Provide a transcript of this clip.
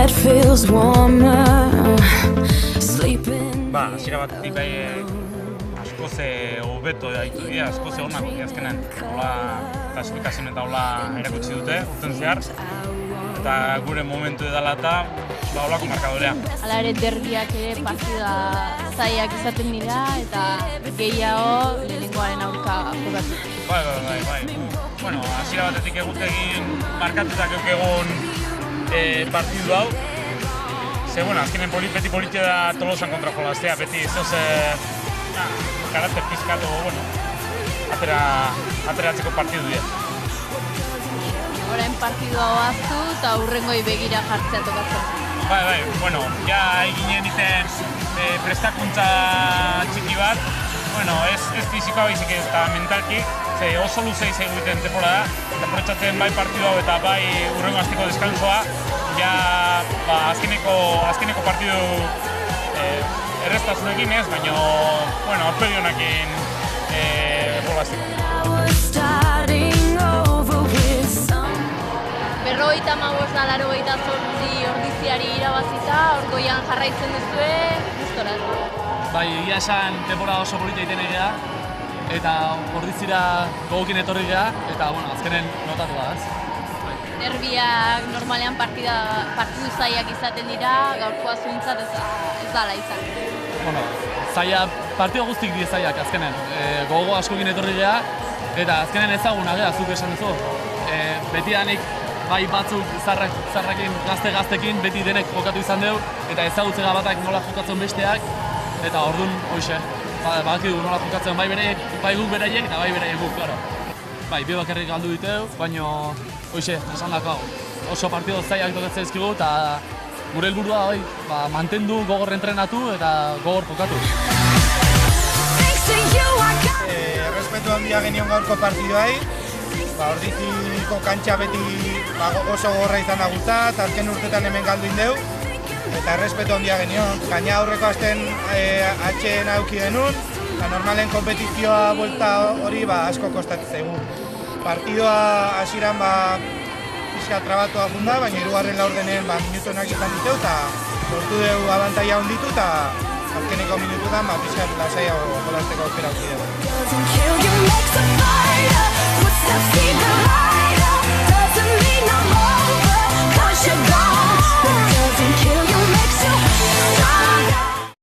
bed feels warmer. Sleeping. Hasiera batetik bai asko ze hobeto daitu dira, asko ze onako azkenean. Hola klasifikazioen eta hola erakutsi dute urten zehar. Eta gure momentu edala eta holako markadorea. Hala ere derbiak ere partida zaiak izaten dira eta gehiago lehenengoaren aurka jokatu. Bai. Bueno, hasiera batetik egutegin markatutak egon partidu hau. Ze, bueno, azkenen beti politia da Tolosan kontra jolaztea, beti zoz karakter pizkatu, bueno, ateratzeko partidu dira. Orain partidua oaztu eta hurrengoi begira jartzea tokatzen. Bai, bueno, ja eginen iten prestakuntza txiki bat, bueno, ez fizikoa baizik eta mentalki, ze oso luzei egiten temporada, eta aprotxatzen bai partidu hau eta bai hurrengo asteko deskansoa, ja azkeneko partidu erreztasunekin ez, baina, bueno, aurpegionakin jolazteko. 58-88 ordiziari irabazita, orgoian jarraitzen duzue, gustoraz. Bai, egia esan temporada oso polita egiten egea, eta ordizira gogokin etorri gea, eta bueno, azkenen notatu da, ez? Derbiak normalean partidu zaiak izaten dira, gaurkoa zuntzat ez dala izan. Bueno, partidu guztik die zaiak azkenen. Gogo askokin etorri gea, eta azkenen ezaguna gea, zuk esan duzu. Betidanik bai batzuk zarrakin, gaztekin, beti denek jokatu izan dugu, eta ezagutzega batak nola jokatzen besteak, eta orduan, hoxe, badakigu nola jokatzen bai guk beraiek eta bai beraiek guk, klaro. Bai, bi bakarrik galdu diteu, baina, hoxe, esan dako, oso partido zaiak tokatzen ezkigu, eta gure helburua hoi, mantendu, gogor entrenatu eta gogor jokatu. Errespetu handia genion gaurko partiduai. Ordiziko kantxa beti oso gogorra izan daguta, eta azken urtetan hemen galdu indeu. Eta errespetu handia genion. Gaina aurreko azten atxeen auki genuen, eta normalen kompetizioa buelta hori asko kostatzen zaigu. Partidua hasieran pixka trabatua funda, baina hirugarren laurdenen minutuenak izan ditu, eta lortu dugu abantaia honditu, eta azkeneko minututan pixka lasaiago jolasteko aukera auki dugu.